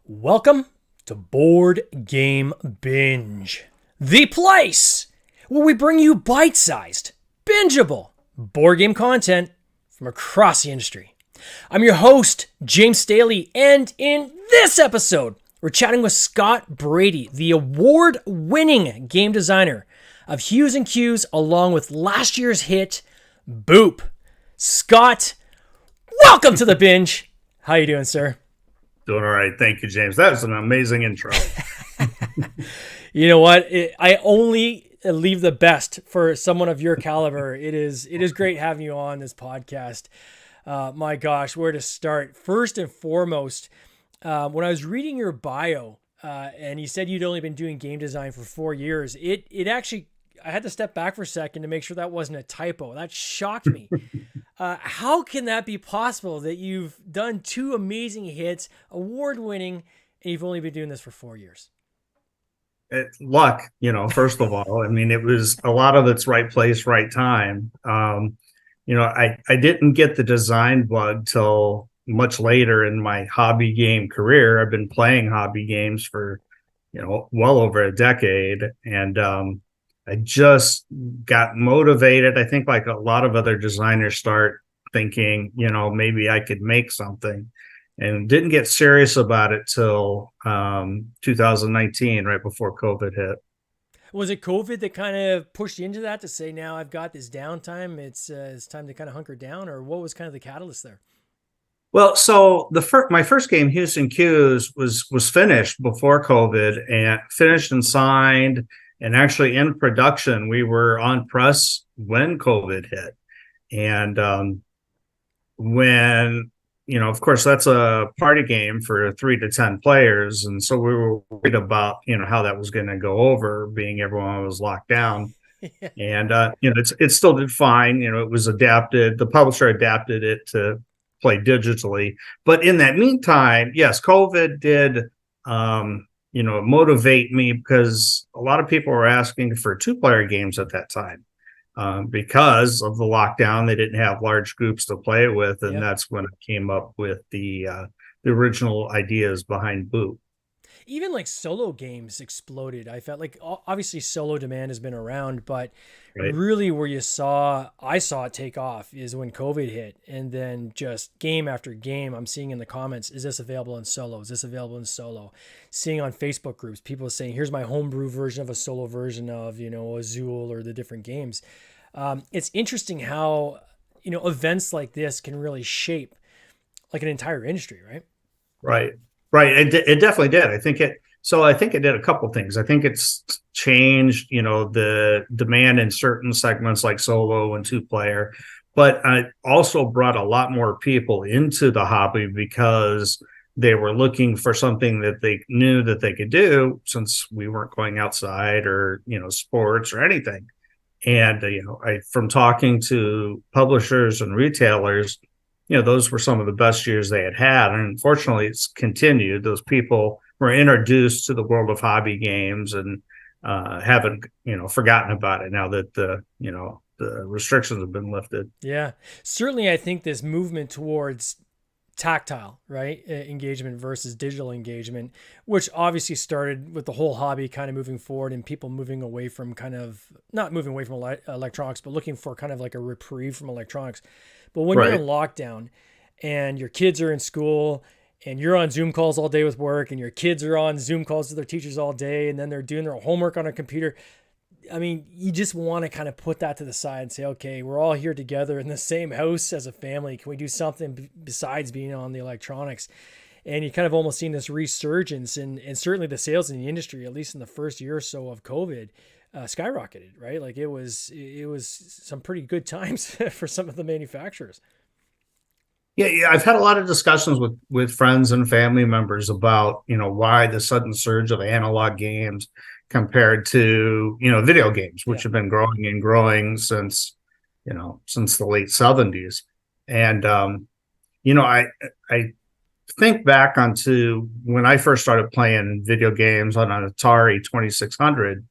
Welcome to Board Game Binge, the place where we bring you bite-sized, bingeable board game content from across the industry. I'm your host, James Staley, and in this episode, we're chatting with Scott Brady, the award-winning game designer of Hues and Cues, along with last year's hit, Boop. Scott, welcome to the binge. How you doing, sir? Doing all right. Thank you, James. That was an amazing intro. You know what? I only leave the best for someone of your caliber. It is great having you on this podcast. My gosh, where to start? First and foremost, when I was reading your bio, and you said you'd only been doing game design for 4 years, it actually, I had to step back for a second to make sure that wasn't a typo. That shocked me. How can that be possible that you've done two amazing hits, award-winning, and you've only been doing this for 4 years? Luck, first of all. I mean, it was a lot of it's right place, right time. I didn't get the design bug till much later in my hobby game career. I've been playing hobby games for, well over a decade. And I just got motivated. I think like a lot of other designers start thinking, maybe I could make something, and didn't get serious about it till 2019, right before COVID hit. Was it COVID that kind of pushed you into that to say, now I've got this downtime, it's time to kind of hunker down, or what was kind of the catalyst there? Well, so my first game, Hues and Cues, was finished before COVID, and finished and signed, and actually in production. We were on press when COVID hit. And when, of course, that's a party game for 3 to 10 players. And so we were worried about, how that was going to go over, being everyone was locked down. Yeah. And, it still did fine. It was adapted. The publisher adapted it to play digitally. But in that meantime, yes, COVID did, motivate me, because a lot of people were asking for 2-player games at that time. Because of the lockdown, they didn't have large groups to play with, and that's when I came up with the original ideas behind Boop. Even like solo games exploded. I felt like obviously solo demand has been around, but really where I saw it take off is when COVID hit, and then just game after game, I'm seeing in the comments, is this available in solo? Is this available in solo? Seeing on Facebook groups, people saying, here's my homebrew version of a solo version of, Azul or the different games. It's interesting how, events like this can really shape like an entire industry, right? Right. It definitely did. I think it did a couple things. I think it's changed, the demand in certain segments like solo and 2-player, but it also brought a lot more people into the hobby because they were looking for something that they knew that they could do, since we weren't going outside or, sports or anything. And, from talking to publishers and retailers, those were some of the best years they had. And unfortunately, it's continued. Those people were introduced to the world of hobby games and haven't, forgotten about it now that the restrictions have been lifted. Yeah, certainly. I think this movement towards tactile, right, engagement versus digital engagement, which obviously started with the whole hobby kind of moving forward and people moving away from not moving away from electronics, but looking for kind of like a reprieve from electronics. But when you're in lockdown and your kids are in school and you're on Zoom calls all day with work, and your kids are on Zoom calls with their teachers all day, and then they're doing their homework on a computer, I mean, you just want to kind of put that to the side and say, okay, we're all here together in the same house as a family. Can we do something besides being on the electronics? And you kind of almost seen this resurgence, and certainly the sales in the industry, at least in the first year or so of COVID, skyrocketed, right? Like it was some pretty good times for some of the manufacturers. Yeah, I've had a lot of discussions with friends and family members about, why the sudden surge of analog games compared to, video games, which have been growing and growing since the late 70s. And, I think back onto when I first started playing video games on an Atari 2600.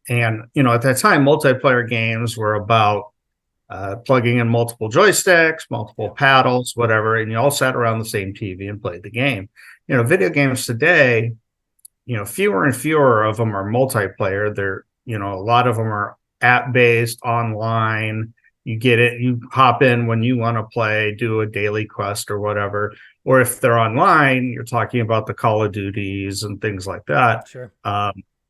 And, at that time, multiplayer games were about plugging in multiple joysticks, multiple paddles, whatever, and you all sat around the same TV and played the game. video games today, fewer and fewer of them are multiplayer. They're, a lot of them are app based, online. You get it, you hop in when you want to play, do a daily quest or whatever. Or if they're online, you're talking about the Call of Duties and things like that. Sure.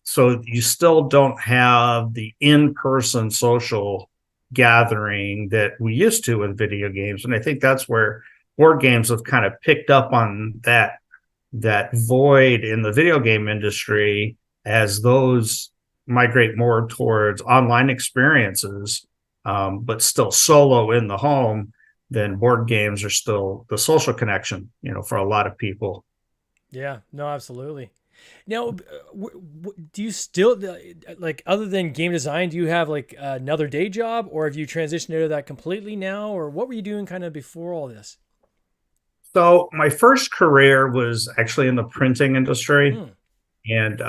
So you still don't have the in-person social gathering that we used to with video games. And I think that's where board games have kind of picked up on that void in the video game industry as those migrate more towards online experiences, but still solo in the home. Then board games are still the social connection, for a lot of people. Yeah, no, absolutely. Now, do you still like, other than game design, do you have like another day job, or have you transitioned out of that completely now, or what were you doing kind of before all this? So my first career was actually in the printing industry. Hmm. And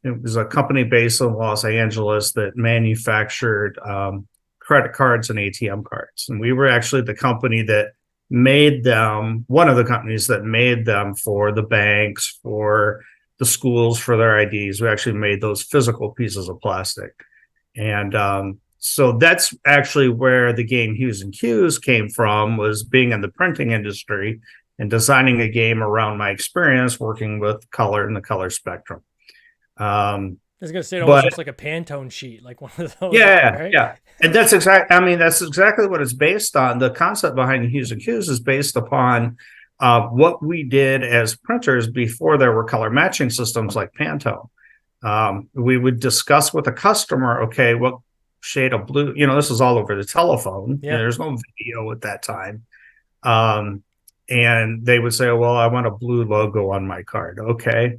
it was a company based in Los Angeles that manufactured credit cards and ATM cards. And we were actually the company that made them, one of the companies that made them for the banks, for the schools, for their IDs. We actually made those physical pieces of plastic. And so that's actually where the game Hues and Cues came from, was being in the printing industry and designing a game around my experience working with color and the color spectrum. I was gonna say it almost But looks like a Pantone sheet, like one of those, yeah, right? yeah. And that's exactly what it's based on. The concept behind Hues and Cues is based upon what we did as printers before there were color matching systems like Pantone. We would discuss with a customer, okay, what shade of blue, this is all over the telephone. Yeah. There's no video at that time. And they would say, well, I want a blue logo on my card. Okay.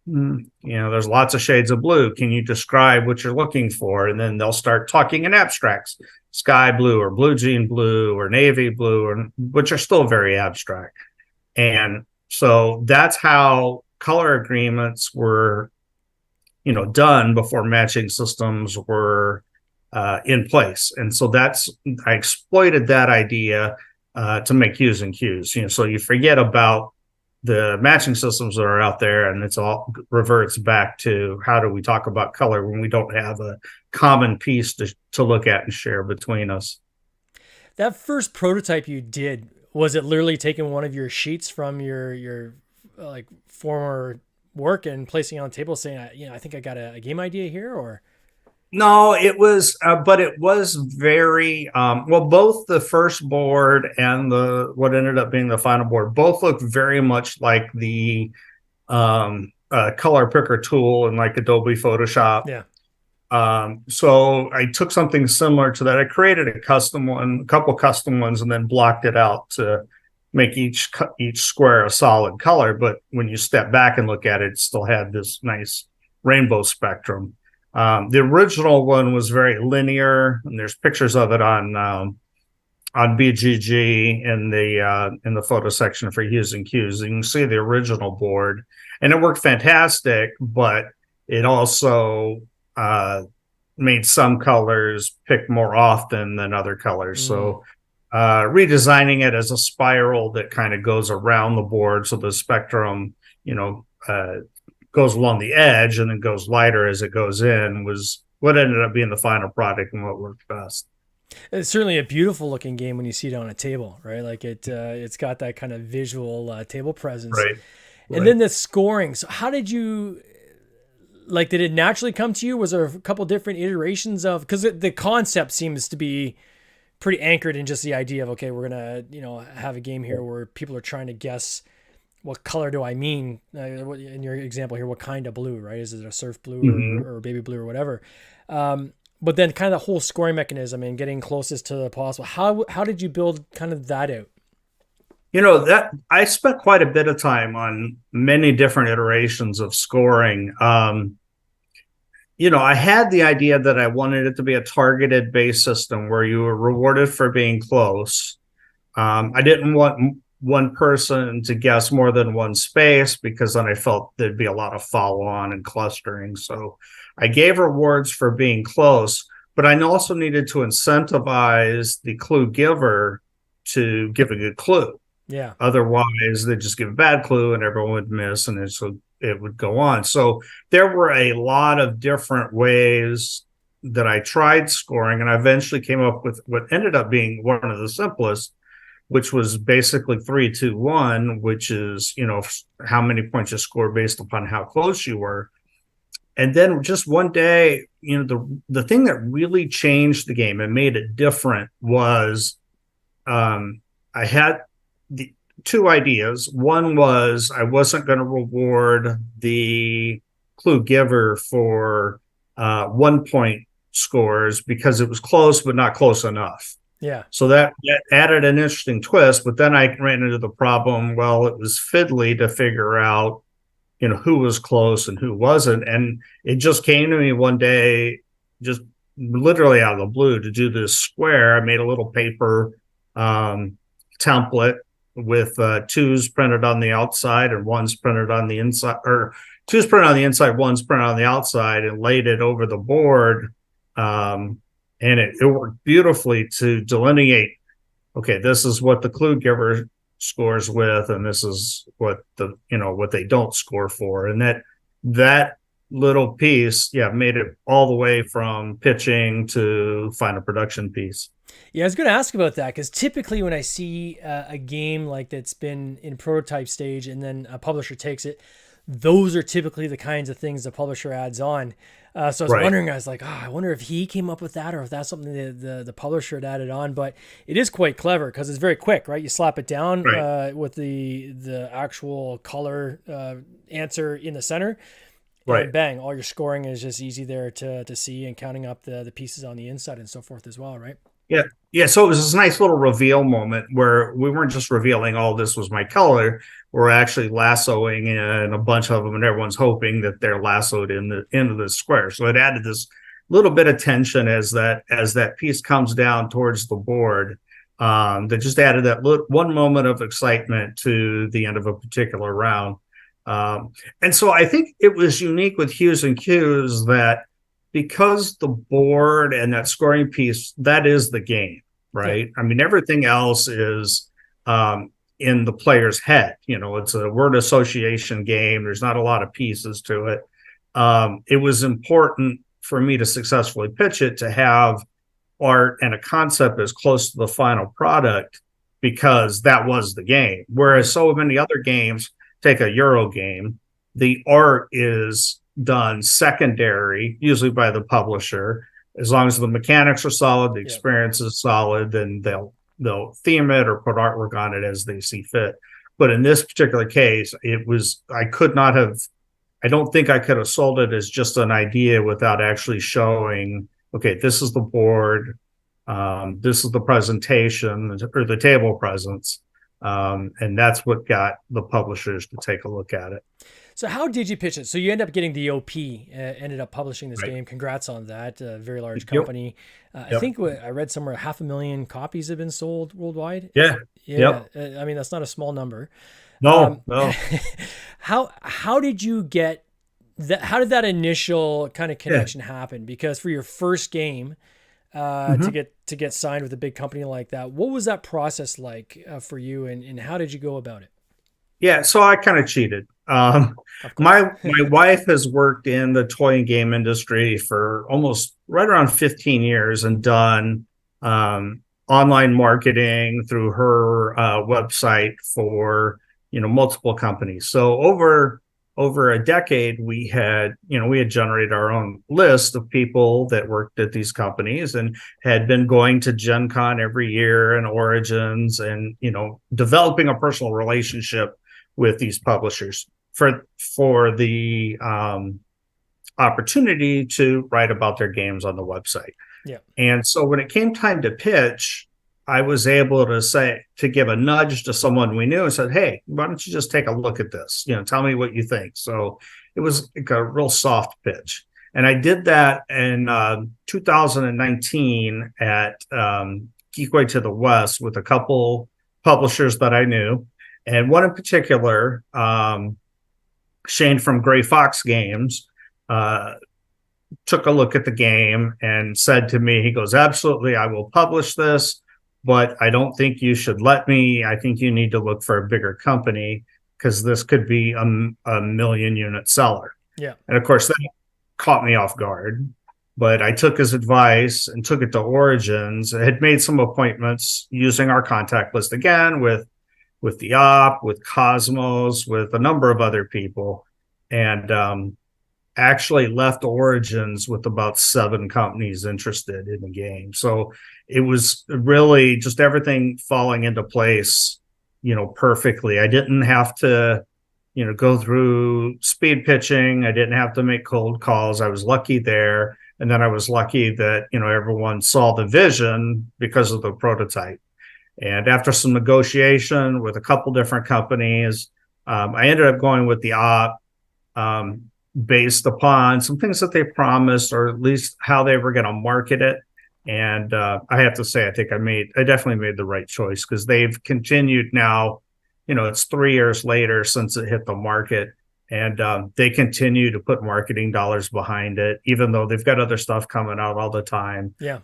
There's lots of shades of blue. Can you describe what you're looking for? And then they'll start talking in abstracts, sky blue or blue jean blue or navy blue, which are still very abstract. And so that's how color agreements were, done before matching systems were in place. And so I exploited that idea to make Hues and Cues. So you forget about the matching systems that are out there, and it's all reverts back to how do we talk about color when we don't have a common piece to look at and share between us. That first prototype you did, was it literally taking one of your sheets from your like former work and placing it on the table, saying, I think I got a game idea here, or? No, it was, but it was very well. Both the first board and what ended up being the final board both looked very much like the color picker tool in like Adobe Photoshop. Yeah. So I took something similar to that. I created a couple custom ones, and then blocked it out to make each square a solid color. But when you step back and look at it, it still had this nice rainbow spectrum. The original one was very linear, and there's pictures of it on BGG in the photo section for Hues and Cues. You can see the original board, and it worked fantastic, but it also made some colors pick more often than other colors. So redesigning it as a spiral that kind of goes around the board, so the spectrum, goes along the edge and then goes lighter as it goes in, was what ended up being the final product and what worked best. It's certainly a beautiful looking game when you see it on a table, right? Like it's got that kind of visual table presence. Right. And then the scoring. So how did you, like, did it naturally come to you? Was there a couple different iterations of, because the concept seems to be pretty anchored in just the idea of, okay, we're going to, have a game here where people are trying to guess, what color do I mean? In your example here, what kind of blue, right? Is it a surf blue or baby blue or whatever? But then kind of the whole scoring mechanism and getting closest to the possible. How did you build kind of that out? That I spent quite a bit of time on many different iterations of scoring. I had the idea that I wanted it to be a targeted based system where you were rewarded for being close. I didn't want one person to guess more than one space, because then I felt there'd be a lot of follow on and clustering. So I gave rewards for being close, but I also needed to incentivize the clue giver to give a good clue. Yeah. Otherwise, they just give a bad clue and everyone would miss, and so it would go on. So there were a lot of different ways that I tried scoring, and I eventually came up with what ended up being one of the simplest, which was basically 3, 2, 1, which is, how many points you score based upon how close you were. And then just one day, the thing that really changed the game and made it different was I had the two ideas. One was I wasn't going to reward the clue giver for 1 point scores because it was close, but not close enough. Yeah. So that added an interesting twist. But then I ran into the problem. Well, it was fiddly to figure out, who was close and who wasn't. And it just came to me one day, just literally out of the blue, to do this square. I made a little paper template with twos printed on the outside and ones printed on the inside, or twos printed on the inside, ones printed on the outside, and laid it over the board. And it worked beautifully to delineate, okay, this is what the clue giver scores with, and this is what what they don't score for. And that little piece, made it all the way from pitching to final production piece. Yeah, I was going to ask about that because typically when I see a game like that's been in prototype stage and then a publisher takes it, those are typically the kinds of things the publisher adds on. So I was wondering, I was like, I wonder if he came up with that or if that's something that the publisher had added on. But it is quite clever because it's very quick, right? You slap it down with the actual color answer in the center. And bang, all your scoring is just easy there to see, and counting up the pieces on the inside and so forth as well, right? Yeah. Yeah. So it was this nice little reveal moment where we weren't just revealing, oh, this was my color. We're actually lassoing in a bunch of them, and everyone's hoping that they're lassoed into the square. So it added this little bit of tension as that piece comes down towards the board. That just added that one moment of excitement to the end of a particular round. And so I think it was unique with Hues and Cues that, because the board and that scoring piece, that is the game, right? Yeah. I mean, everything else is in the player's head. It's a word association game. There's not a lot of pieces to it. It was important for me to successfully pitch it to have art and a concept as close to the final product, because that was the game. Whereas so many other games, take a Euro game, the art is done secondary, usually by the publisher. As long as the mechanics are solid, the experience is solid, then they'll theme it or put artwork on it as they see fit. But in this particular case, I don't think I could have sold it as just an idea without actually showing, okay, this is the board, this is the presentation or the table presence. And that's what got the publishers to take a look at it. So how did you pitch it? So you end up getting the OP, ended up publishing this game. Congrats on that. A very large company. I think I read somewhere 500,000 copies have been sold worldwide. Yeah. I mean, that's not a small number. No. How did you get that? How did that initial kind of connection happen? Because for your first game, to get signed with a big company like that, what was that process like for you, and how did you go about it? Yeah, so I kind of cheated. My wife has worked in the toy and game industry for almost right around 15 years and done online marketing through her website for multiple companies. So over a decade, we had generated our own list of people that worked at these companies and had been going to Gen Con every year and Origins, and developing a personal relationship with these publishers for the opportunity to write about their games on the website. Yeah. And so when it came time to pitch, I was able to give a nudge to someone we knew and said, hey, why don't you just take a look at this? Tell me what you think. So it was like a real soft pitch. And I did that in 2019 at Geekway to the West with a couple publishers that I knew. And one in particular, Shane from Gray Fox Games, took a look at the game and said to me, he goes, absolutely, I will publish this. but I don't think you should let me. I think you need to look for a bigger company because this could be a million unit seller. Yeah. And of course, that caught me off guard. But I took his advice and took it to Origins. I had made some appointments using our contact list again with the op, with Cosmos, with a number of other people, and actually left Origins with about 7 companies interested in the game. So it was really just everything falling into place, perfectly. I didn't have to, go through speed pitching. I didn't have to make cold calls. I was lucky there. And then I was lucky that, everyone saw the vision because of the prototype. And after some negotiation with a couple different companies, I ended up going with the op, based upon some things that they promised, or at least how they were going to market it. And I have to say, I think I definitely made the right choice, because they've continued now, it's 3 years later since it hit the market. And they continue to put marketing dollars behind it, even though they've got other stuff coming out all the time. Yeah.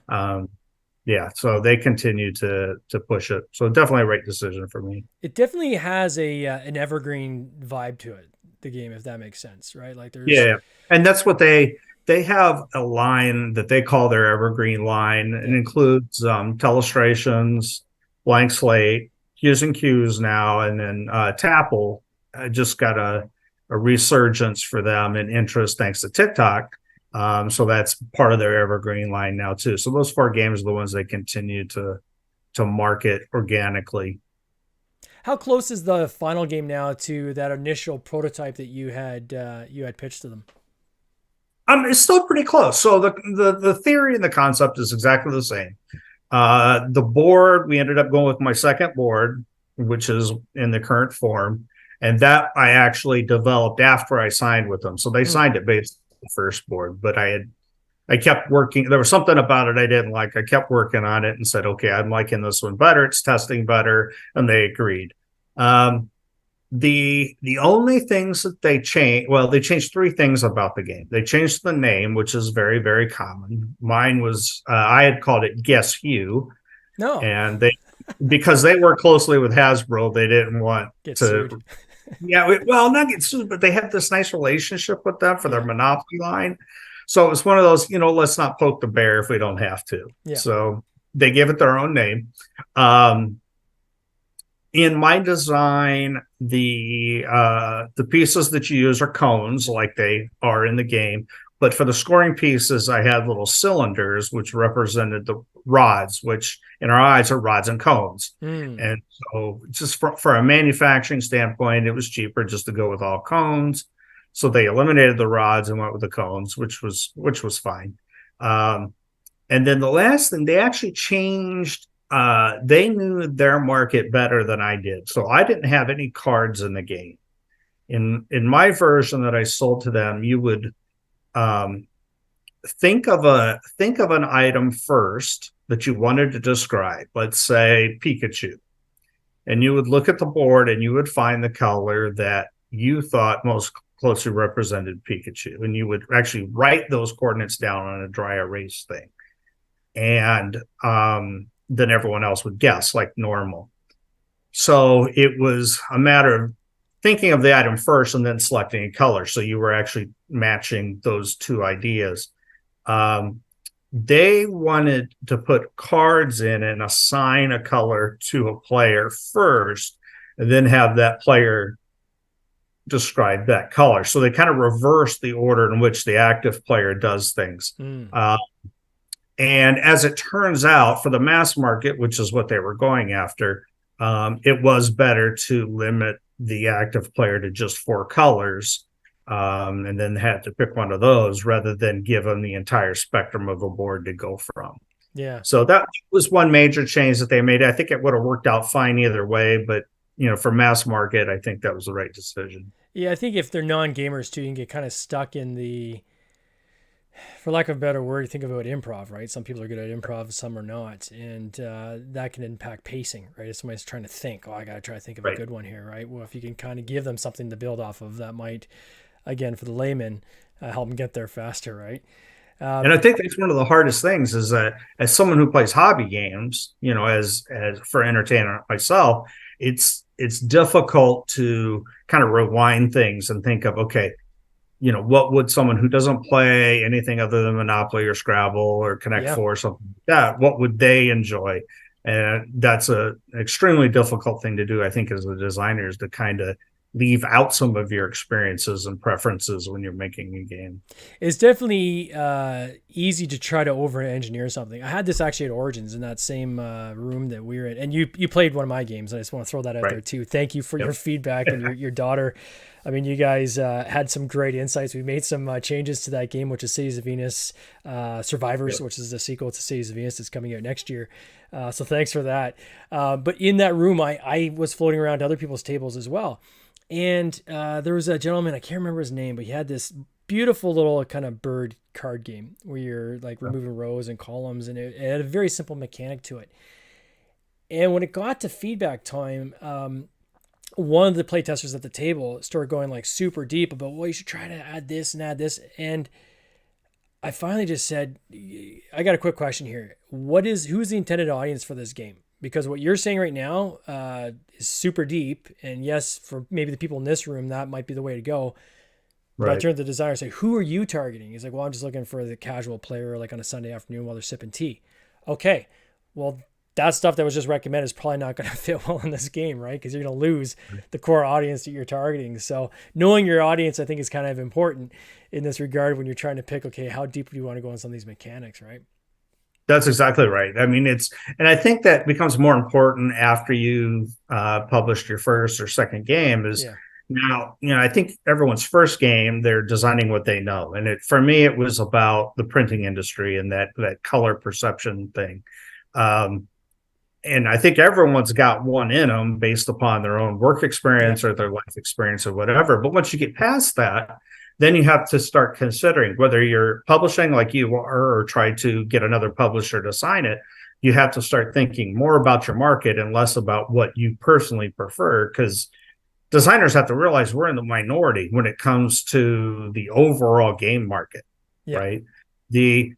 Yeah, so they continue to push it. So definitely a right decision for me. It definitely has an evergreen vibe to it, the game, if that makes sense, right? Like there's Yeah, and that's what they have a line that they call their evergreen line. It includes Telestrations, Blank Slate, Hues and Cues now, and then Tapple just got a resurgence for them in interest thanks to TikTok. So that's part of their evergreen line now too. So those 4 games are the ones they continue to market organically. How close is the final game now to that initial prototype that you had pitched to them? It's still pretty close. So the theory and the concept is exactly the same. The board, we ended up going with my second board, which is in the current form, and that I actually developed after I signed with them. So they signed it based on the first board, but I kept working. There was something about it I didn't like. I kept working on it and said, okay, I'm liking this one better. It's testing better. And they agreed. The only things that they changed, well, they changed 3 things about the game. They changed the name, which is very, very common. Mine was, I had called it Guess Hue. No. And because they work closely with Hasbro, they didn't want get to. Sued. Yeah, well, not get sued, but they have this nice relationship with them for their Monopoly line. So it was one of those, let's not poke the bear if we don't have to. Yeah. So they gave it their own name. In my design, the pieces that you use are cones, like they are in the game. But for the scoring pieces, I had little cylinders, which represented the rods, which in our eyes are rods and cones. And so just for a manufacturing standpoint, it was cheaper just to go with all cones. So they eliminated the rods and went with the cones, which was fine. And then the last thing, they actually changed. They knew their market better than I did. So I didn't have any cards in the game. In my version that I sold to them, you would think of an item first that you wanted to describe. Let's say Pikachu. And you would look at the board and you would find the color that you thought most closely represented Pikachu. And you would actually write those coordinates down on a dry erase thing. And then everyone else would guess like normal. So it was a matter of thinking of the item first and then selecting a color. So you were actually matching those 2 ideas. They wanted to put cards in and assign a color to a player first, and then have that player describe that color. So they kind of reversed the order in which the active player does things. And as it turns out, for the mass market, which is what they were going after, it was better to limit the active player to just 4 colors, and then had to pick one of those rather than give them the entire spectrum of a board to go from. Yeah. So that was one major change that they made. I think it would have worked out fine either way, but for mass market, I think that was the right decision. Yeah, I think if they're non-gamers too, you can get kind of stuck in the, for lack of a better word, you think about improv, right? Some people are good at improv, some are not. And that can impact pacing, right? If somebody's trying to think, I got to try to think of a good one here, right? Well, if you can kind of give them something to build off of, that might, again, for the layman, help them get there faster, right? And I think that's one of the hardest things is that as someone who plays hobby games, as for entertainment myself, it's difficult to kind of rewind things and think of, okay, what would someone who doesn't play anything other than Monopoly or Scrabble or Connect Yeah. Four or something like that, what would they enjoy? And that's a extremely difficult thing to do, I think, as a designer, is to kind of leave out some of your experiences and preferences when you're making a game. It's definitely easy to try to over engineer something. I had this actually at Origins in that same room that we were in, and you played one of my games. I just want to throw that out there Right. too. Thank you for Yep. your feedback and your daughter. I mean, you guys had some great insights. We made some changes to that game, which is Cities of Venus Survivors, Yep. which is the sequel to Cities of Venus that's coming out next year. So thanks for that. But in that room, I was floating around to other people's tables as well. And there was a gentleman, I can't remember his name, but he had this beautiful little kind of bird card game where you're like removing rows and columns, and it had a very simple mechanic to it. And when it got to feedback time, one of the playtesters at the table started going like super deep about, well, you should try to add this and add this. And I finally just said, I got a quick question here. Who's the intended audience for this game? Because what you're saying right now is super deep. And yes, for maybe the people in this room, that might be the way to go. But I Right. turned to the designer and say, who are you targeting? He's like, well, I'm just looking for the casual player like on a Sunday afternoon while they're sipping tea. Okay. Well, that stuff that was just recommended is probably not going to fit well in this game, right? Because you're going to lose the core audience that you're targeting. So knowing your audience, I think, is kind of important in this regard when you're trying to pick, okay, how deep do you want to go on some of these mechanics, right? That's exactly right. I mean, and I think that becomes more important after you've published your first or second game. Is Yeah. now, I think everyone's first game, they're designing what they know, and for me, it was about the printing industry and that color perception thing. Um, and I think everyone's got one in them based upon their own work Yeah. experience or their life experience or whatever. But once you get past that, then you have to start considering whether you're publishing like you are or try to get another publisher to sign it. You have to start thinking more about your market and less about what you personally prefer, because designers have to realize we're in the minority when it comes to the overall game market, Yeah. right? The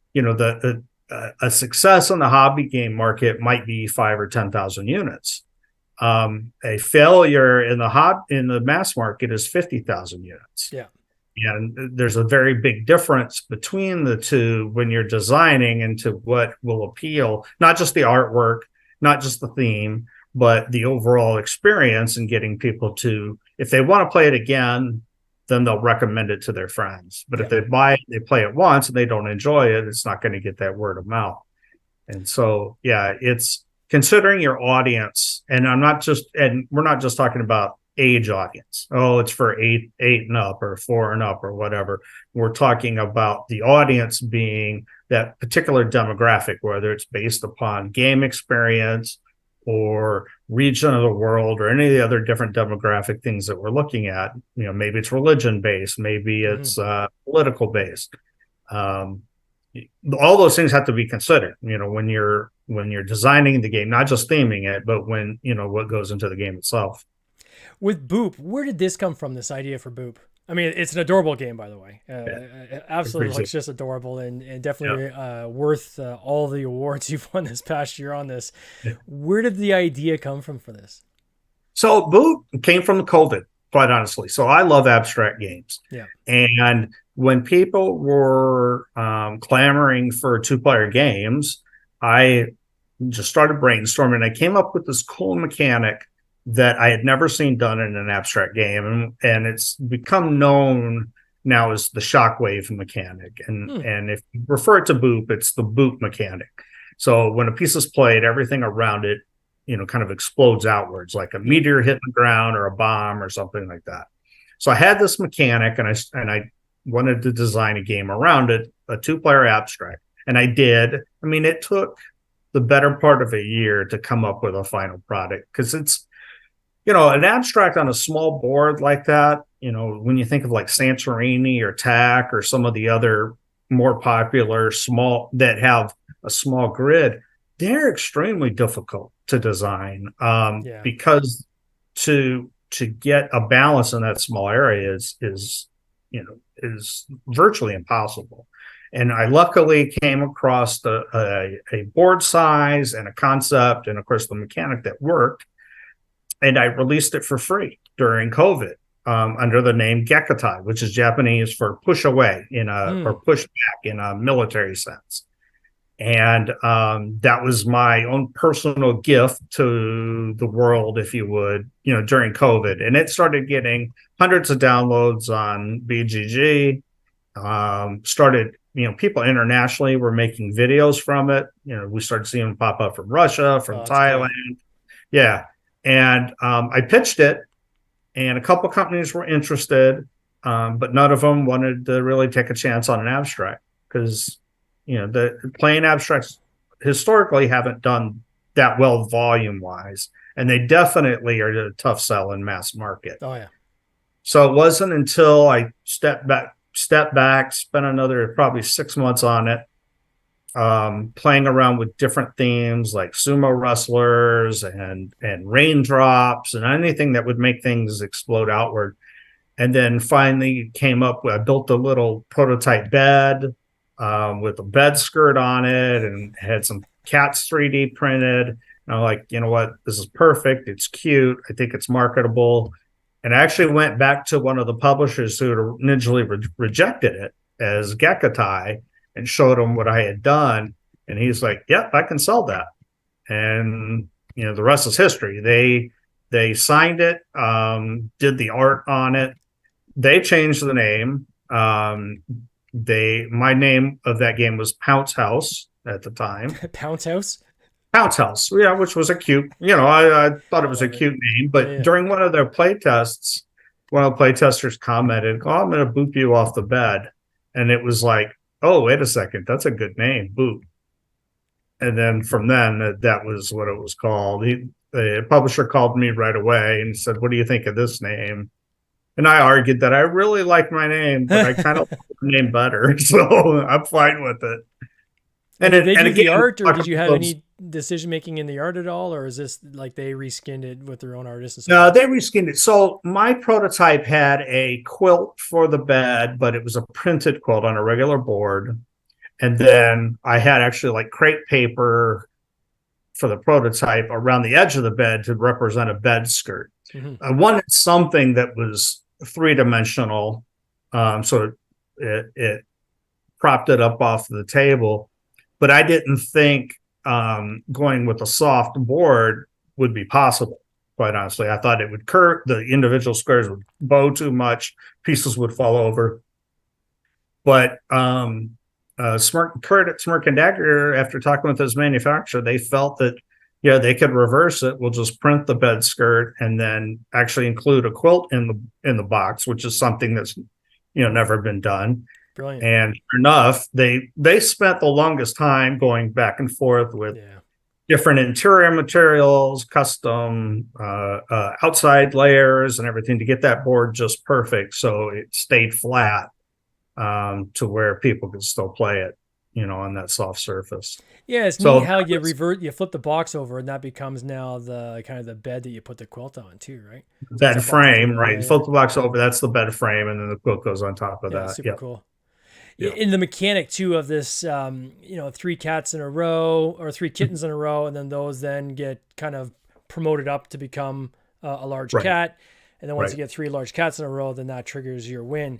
a success in the hobby game market might be 5 or 10,000 units. A failure in the mass market is 50,000 units. Yeah. And there's a very big difference between the two when you're designing into what will appeal, not just the artwork, not just the theme, but the overall experience, and getting people to, if they want to play it again, then they'll recommend it to their friends. But if Yeah. they buy it, they play it once and they don't enjoy it, it's not going to get that word of mouth. And so, yeah, it's considering your audience. And we're not just talking about age audience. Oh, it's for eight and up or 4 and up or whatever. We're talking about the audience being that particular demographic, whether it's based upon game experience or region of the world or any of the other different demographic things that we're looking at. Maybe it's religion based, maybe Mm-hmm. it's political based. Um, all those things have to be considered, when you're designing the game, not just theming it, but when, what goes into the game itself. With Boop, where did this come from, this idea for Boop? I mean, it's an adorable game, by the way. Yeah, Absolutely appreciate looks just adorable and it. definitely worth all the awards you've won this past year on this. Yeah. Where did the idea come from for this? So Boot came from COVID, quite honestly. So I love abstract games. Yeah. And when people were clamoring for 2-player games, I just started brainstorming. I came up with this cool mechanic that I had never seen done in an abstract game, and it's become known now as the shockwave mechanic. And if you refer to Boop, it's the Boop mechanic. So when a piece is played, everything around it, kind of explodes outwards, like a meteor hitting the ground or a bomb or something like that. So I had this mechanic, and I wanted to design a game around it, a 2-player abstract, and I did. I mean, it took the better part of a year to come up with a final product, because it's, an abstract on a small board like that, when you think of like Santorini or TAC or some of the other more popular small that have a small grid, they're extremely difficult to design, Yeah. because to get a balance in that small area is virtually impossible. And I luckily came across a board size and a concept, and of course the mechanic that worked. And I released it for free during COVID under the name Gekatai, which is Japanese for push away or push back in a military sense. And that was my own personal gift to the world, if you would, during COVID. And it started getting hundreds of downloads on BGG. Started, people internationally were making videos from it. We started seeing them pop up from Russia, from Thailand. Great. Yeah. And I pitched it, and a couple companies were interested, but none of them wanted to really take a chance on an abstract because the playing abstracts historically haven't done that well volume wise, and they definitely are a tough sell in mass market. Oh yeah. So it wasn't until I stepped back, spent another probably 6 months on it, playing around with different themes like sumo wrestlers and raindrops and anything that would make things explode outward. And then finally came up with, I built a little prototype bed with a bed skirt on it and had some cats 3D printed. And I'm like, you know what? This is perfect. It's cute. I think it's marketable. And I actually went back to one of the publishers who had originally rejected it as Gekatai and showed him what I had done. And he's like, yep, I can sell that. And, the rest is history. They signed it, did the art on it. They changed the name. My name of that game was Pounce House at the time. Pounce House? Pounce House, yeah, which was a cute, I thought it was a cute name. But during one of their play tests, one of the play testers commented, "Oh, I'm going to boop you off the bed." And it was like, oh, wait a second, that's a good name, Boop. And then from then, that was what it was called. The publisher called me right away and said, "What do you think of this name?" And I argued that I really like my name, but I kind of like the name better, so I'm fine with it. And did they do the art, or did you have any decision making in the art at all, or is this like they reskinned it with their own artists? No, they reskinned it. So my prototype had a quilt for the bed, but it was a printed quilt on a regular board. And then I had actually like crepe paper for the prototype around the edge of the bed to represent a bed skirt. Mm-hmm. I wanted something that was three-dimensional, so it propped it up off the table. But I didn't think going with a soft board would be possible, quite honestly. I thought it would curve, the individual squares would bow too much, pieces would fall over. But Kurt at Smirk and Dagger, after talking with his manufacturer, they felt that, they could reverse it. We'll just print the bed skirt and then actually include a quilt in the box, which is something that's, never been done. Brilliant. And sure enough, they spent the longest time going back and forth with different interior materials, custom outside layers and everything to get that board just perfect. So it stayed flat to where people could still play it, on that soft surface. Yeah, it's neat how you flip the box over and that becomes now the kind of the bed that you put the quilt on too, right? Bed frame, right? Flip the box over, that's the bed frame, and then the quilt goes on top of that. Super cool. In the mechanic too of this, 3 cats in a row or 3 kittens in a row, and then those then get kind of promoted up to become a large cat, and then once you get 3 large cats in a row, then that triggers your win.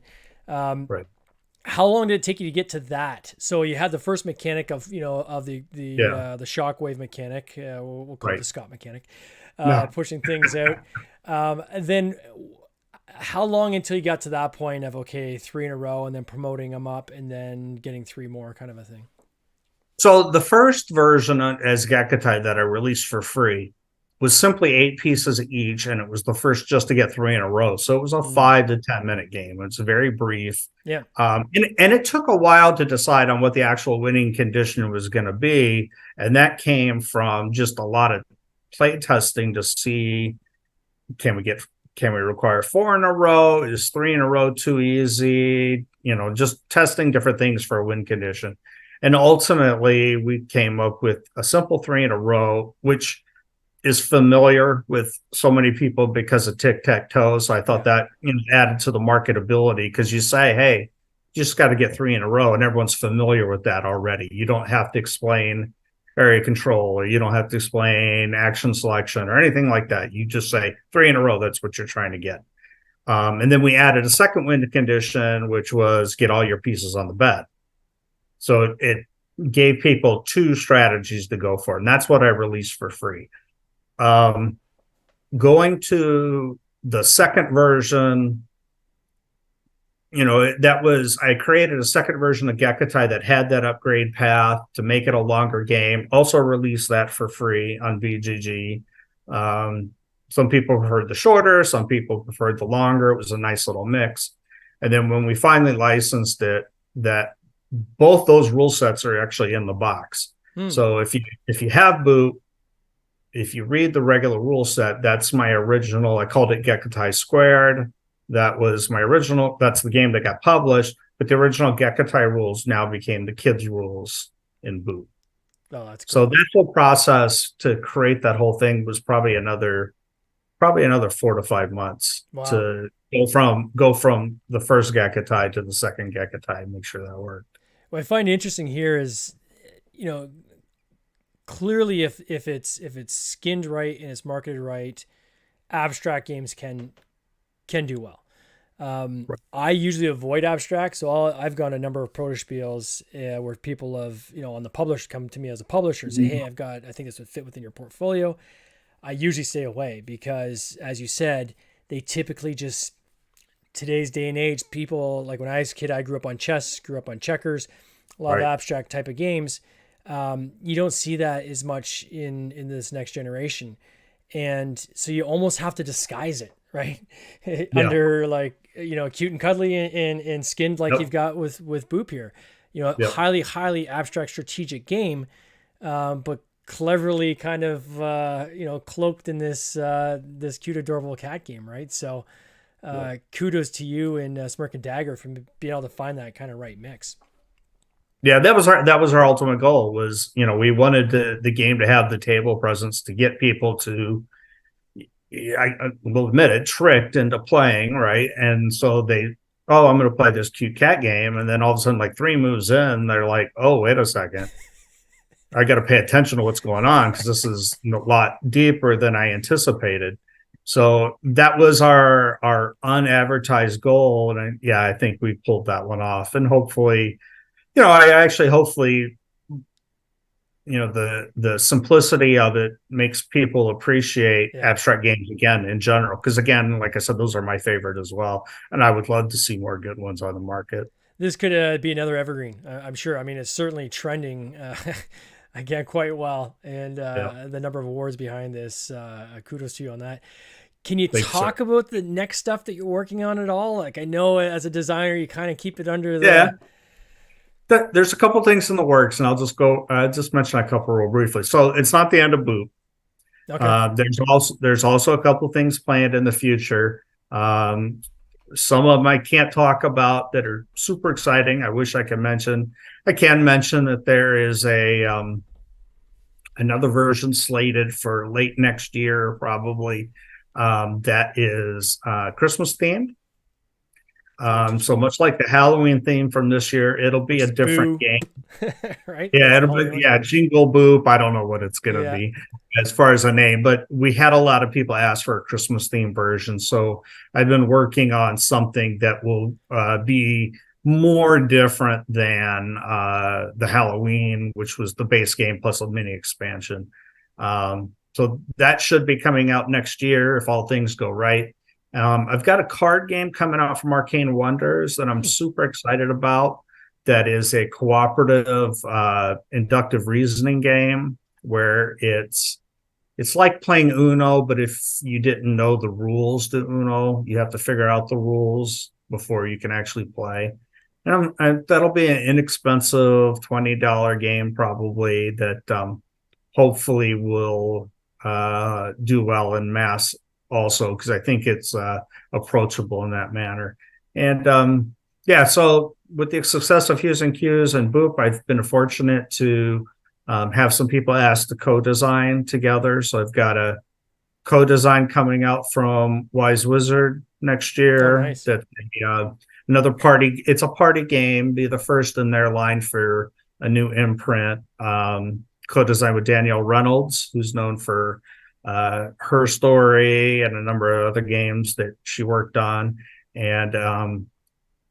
How long did it take you to get to that? So you had the first mechanic of the shockwave mechanic, we'll call it the Scott mechanic, pushing things out, and then. How long until you got to that point of, 3 in a row and then promoting them up and then getting 3 more kind of a thing? So the first version as Gekatai that I released for free was simply 8 pieces each. And it was the first just to get 3 in a row. So it was a 5 to 10 minute game. It's very brief. Yeah. And it took a while to decide on what the actual winning condition was going to be. And that came from just a lot of play testing to see, can we require 4 in a row? Is 3 in a row too easy? Just testing different things for a win condition. And ultimately, we came up with a simple 3 in a row, which is familiar with so many people because of tic-tac-toe. So I thought that added to the marketability, because you say, hey, You just got to get 3 in a row, and everyone's familiar with that already. You don't have to explain area control, or you don't have to explain action selection or anything like that. You just say 3 in a row. That's what you're trying to get. And then we added a second win condition, which was get all your pieces on the bed. So it gave people 2 strategies to go for, and that's what I released for free. Going to the second version, I created a second version of Gekutai that had that upgrade path to make it a longer game. Also released that for free on BGG. Some people preferred the shorter, some people preferred the longer. It was a nice little mix. And then when we finally licensed it, that both those rule sets are actually in the box. So if you have Boot, if you read the regular rule set, that's my original. I called it Gekutai Squared. That was my original. That's the game that got published. But the original Gekutai rules now became the kids' rules in Boot. Oh, that's cool. So that whole process to create that whole thing was probably another 4 to 5 months to go from the first Gekutai to the second Gekutai and make sure that worked. What I find interesting here is, clearly if it's skinned right and it's marketed right, abstract games can do well. Right. I usually avoid abstract, so I've gone a number of protospiels where people have, on the publisher come to me as a publisher, say, hey, I think this would fit within your portfolio. I usually stay away because, as you said, they typically just, today's day and age, people, like when I was a kid, I grew up on chess, grew up on checkers, a lot of abstract type of games. You don't see that as much in this next generation. And so you almost have to disguise it, right? Under cute and cuddly and skinned like you've got with Boop here. Highly, highly abstract strategic game, but cleverly kind of cloaked in this cute, adorable cat game, right? So kudos to you and Smirk and Dagger for being able to find that kind of right mix. Yeah, that was our ultimate goal. Was we wanted the game to have the table presence to get people to, I will admit it, tricked into playing, right? And so I'm going to play this cute cat game, and then all of a sudden, like 3 moves in, they're like, oh, wait a second, I got to pay attention to what's going on because this is a lot deeper than I anticipated. So that was our unadvertised goal, and I think we pulled that one off, and hopefully. Hopefully, the simplicity of it makes people appreciate abstract games again in general. Because again, like I said, those are my favorite as well. And I would love to see more good ones on the market. This could be another evergreen, I'm sure. I mean, it's certainly trending again quite well. And the number of awards behind this, kudos to you on that. Can you talk about the next stuff that you're working on at all? Like, I know as a designer, you kind of keep it under the... Yeah. There's a couple things in the works, and I'll just mention a couple real briefly. So it's not the end of Boop. Okay. There's also a couple things planned in the future. Some of them I can't talk about that are super exciting. I wish I could mention. I can mention that there is another version slated for late next year, probably. That is Christmas themed. So much like the Halloween theme from this year, it'll be a different game. Right? Yeah, it'll be Jingle Boop. I don't know what it's gonna be as far as a name, but we had a lot of people ask for a Christmas theme version. So I've been working on something that will be more different than the Halloween, which was the base game plus a mini expansion. So that should be coming out next year if all things go right. I've got a card game coming out from Arcane Wonders that I'm super excited about. That is a cooperative inductive reasoning game where it's like playing Uno, but if you didn't know the rules to Uno, you have to figure out the rules before you can actually play. And that'll be an inexpensive $20 game probably that hopefully will do well in mass also, because I think it's approachable in that manner. And so with the success of Hues and Cues and Boop, I've been fortunate to have some people ask to co-design together. So I've got a co-design coming out from Wise Wizard next year. Oh, nice. That another party. It's a party game, be the first in their line for a new imprint. Co-designed with Danielle Reynolds, who's known for Her Story and a number of other games that she worked on. And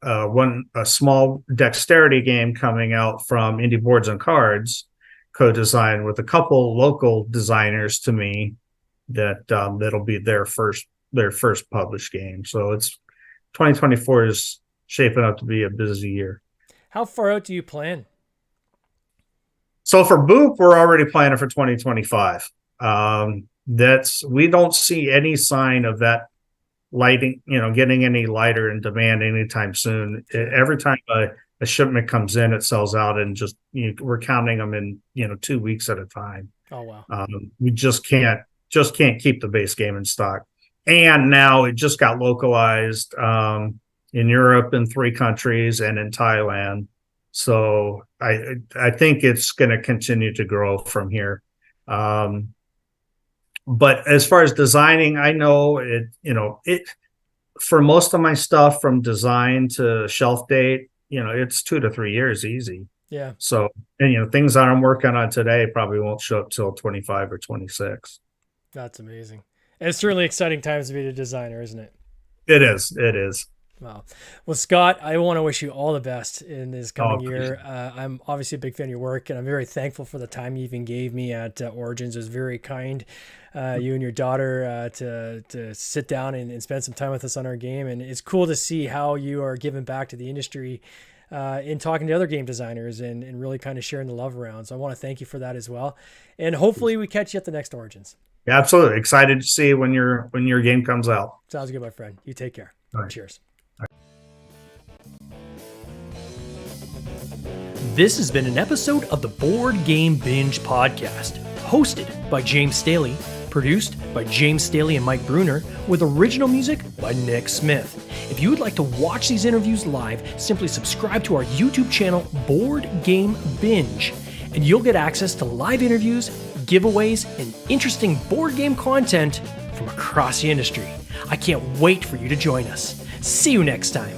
a small dexterity game coming out from Indie Boards and Cards, co-designed with a couple local designers to me, that'll be their first published game. So it's 2024 is shaping up to be a busy year. How far out do you plan? So for Boop, we're already planning for 2025. We don't see any sign of that lighting, getting any lighter in demand anytime soon. Every time a shipment comes in, it sells out, and just we're counting them in 2 weeks at a time. Oh wow! We just can't keep the base game in stock. And now it just got localized in Europe in 3 countries and in Thailand. So I think it's going to continue to grow from here. But as far as designing, I know it for most of my stuff from design to shelf date, it's 2 to 3 years easy. Yeah. So, and things that I'm working on today probably won't show up till 25 or 26. That's amazing. And it's certainly exciting times to be a designer, isn't it? It is. It is. Wow. Well, Scott, I want to wish you all the best in this coming year. I'm obviously a big fan of your work, and I'm very thankful for the time you even gave me at Origins. It was very kind, you and your daughter, to sit down and spend some time with us on our game. And it's cool to see how you are giving back to the industry in talking to other game designers and really kind of sharing the love around. So I want to thank you for that as well. And hopefully we catch you at the next Origins. Yeah, absolutely. Excited to see when your game comes out. Sounds good, my friend. You take care. All right. Cheers. This has been an episode of the Board Game Binge podcast, hosted by James Staley, produced by James Staley and Mike Bruner, with original music by Nick Smith. If you would like to watch these interviews live, simply subscribe to our YouTube channel, Board Game Binge, and you'll get access to live interviews, giveaways, and interesting board game content from across the industry. I can't wait for you to join us. See you next time.